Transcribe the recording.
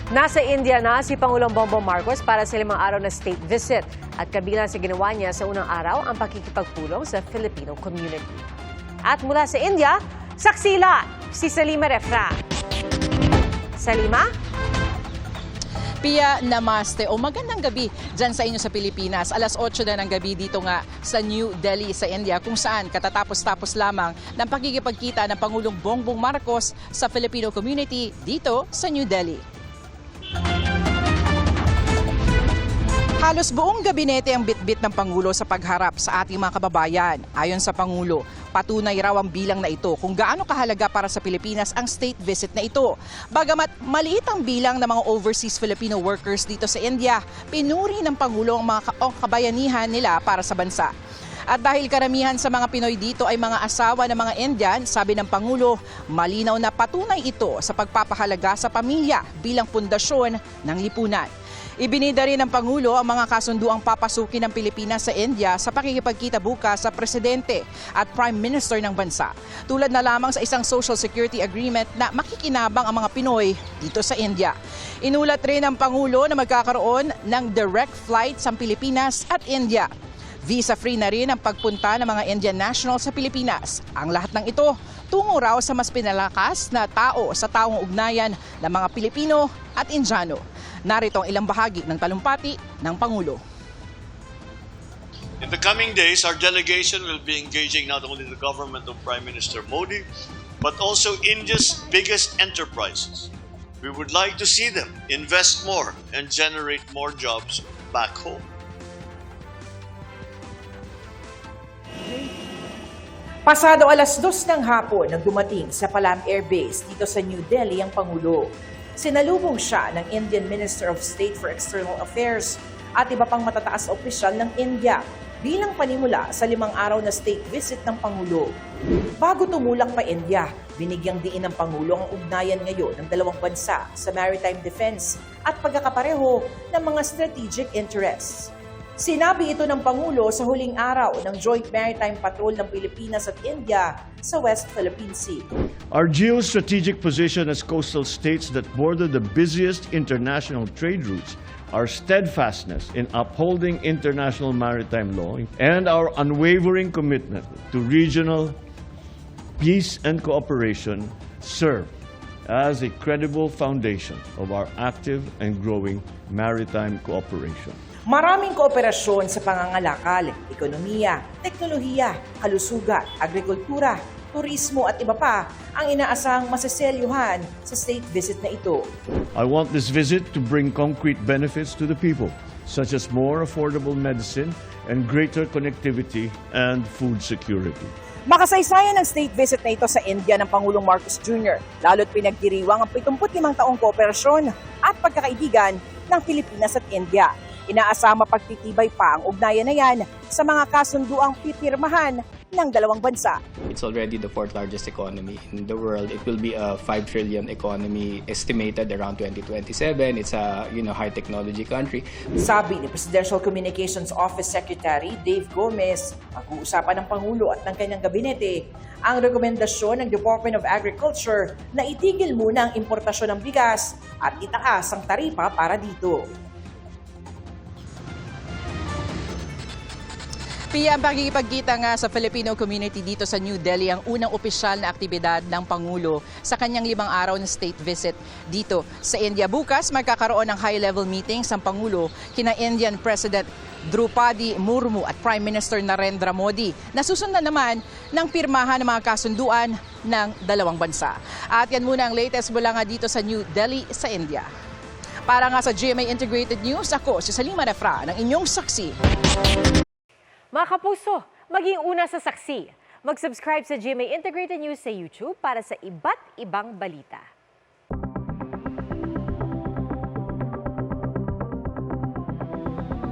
Nasa India na si Pangulong Bongbong Marcos para sa 5 araw na state visit at kabilang sa ginawa niya sa unang araw ang pakikipagpulong sa Filipino community. At mula sa India, saksila si Salima Refra. Salima? Pia, namaste o magandang gabi dyan sa inyo sa Pilipinas. Alas 8 na ng gabi dito nga sa New Delhi sa India kung saan katatapos-tapos lamang ng pakikipagkita ng Pangulong Bongbong Marcos sa Filipino community dito sa New Delhi. Halos buong gabinete ang bitbit ng Pangulo sa pagharap sa ating mga kababayan. Ayon sa Pangulo, patunay raw ang bilang na ito kung gaano kahalaga para sa Pilipinas ang state visit na ito. Bagamat maliit ang bilang ng mga overseas Filipino workers dito sa India, pinuri ng Pangulo ang mga kabayanihan nila para sa bansa. At dahil karamihan sa mga Pinoy dito ay mga asawa ng mga Indian, sabi ng Pangulo, malinaw na patunay ito sa pagpapahalaga sa pamilya bilang pundasyon ng lipunan. Ibinida rin ng Pangulo ang mga kasunduang papasukin ng Pilipinas sa India sa pakikipagkita bukas sa Presidente at Prime Minister ng bansa. Tulad na lamang sa isang Social Security Agreement na makikinabang ang mga Pinoy dito sa India. Inulat rin ng Pangulo na magkakaroon ng direct flights ang Pilipinas at India. Visa-free na rin ang pagpunta ng mga Indian nationals sa Pilipinas. Ang lahat ng ito tungo raw sa mas pinalakas na tao sa taong ugnayan ng mga Pilipino at Indiano. Narito ang ilang bahagi ng talumpati ng Pangulo. In the coming days, our delegation will be engaging not only the government of Prime Minister Modi, but also India's biggest enterprises. We would like to see them invest more and generate more jobs back home. Pasado alas 2 ng hapon nang dumating sa Palam Air Base dito sa New Delhi ang Pangulo. Sinalubong siya ng Indian Minister of State for External Affairs at iba pang matataas na opisyal ng India bilang panimula sa 5 araw na state visit ng Pangulo. Bago tumulak pa India, binigyang diin ng Pangulo ang ugnayan ngayon ng dalawang bansa sa maritime defense at pagkakapareho ng mga strategic interests. Sinabi ito ng Pangulo sa huling araw ng Joint Maritime Patrol ng Pilipinas at India sa West Philippine Sea. Our geostrategic position as coastal states that border the busiest international trade routes, our steadfastness in upholding international maritime law, and our unwavering commitment to regional peace and cooperation serve as a credible foundation of our active and growing maritime cooperation. Maraming kooperasyon sa pangangalakal, ekonomiya, teknolohiya, kalusugan, agrikultura, turismo at iba pa ang inaasahang masaselyuhan sa state visit na ito. I want this visit to bring concrete benefits to the people, such as more affordable medicine and greater connectivity and food security. Makasaysayan ng state visit na ito sa India ng Pangulong Marcos Jr., lalo't pinagdiriwang ang 75 taong kooperasyon at pagkakaibigan ng Pilipinas at India. Inaasama pagtitibay pa ang ugnayan na yan sa mga kasunduang pipirmahan ng dalawang bansa. It's already the 4th largest economy in the world. It will be a 5 trillion economy estimated around 2027. It's a high technology country. Sabi ni Presidential Communications Office Secretary Dave Gomez, pag-uusapan ng Pangulo at ng kanyang gabinete ang rekomendasyon ng Department of Agriculture na itigil muna ang importasyon ng bigas at itaas ang taripa para dito. Pia, ang pakikipagkita nga sa Filipino community dito sa New Delhi ang unang opisyal na aktibidad ng Pangulo sa kanyang 5 araw na state visit dito sa India. Bukas, magkakaroon ng high-level meetings ang Pangulo kina Indian President Draupadi Murmu at Prime Minister Narendra Modi na susundan naman ng pirmahan ng mga kasunduan ng dalawang bansa. At yan muna ang latest mula nga dito sa New Delhi sa India. Para nga sa GMA Integrated News, ako si Salima Refra ng inyong saksi. Mga kapuso, maging una sa saksi. Mag-subscribe sa GMA Integrated News sa YouTube para sa iba't ibang balita.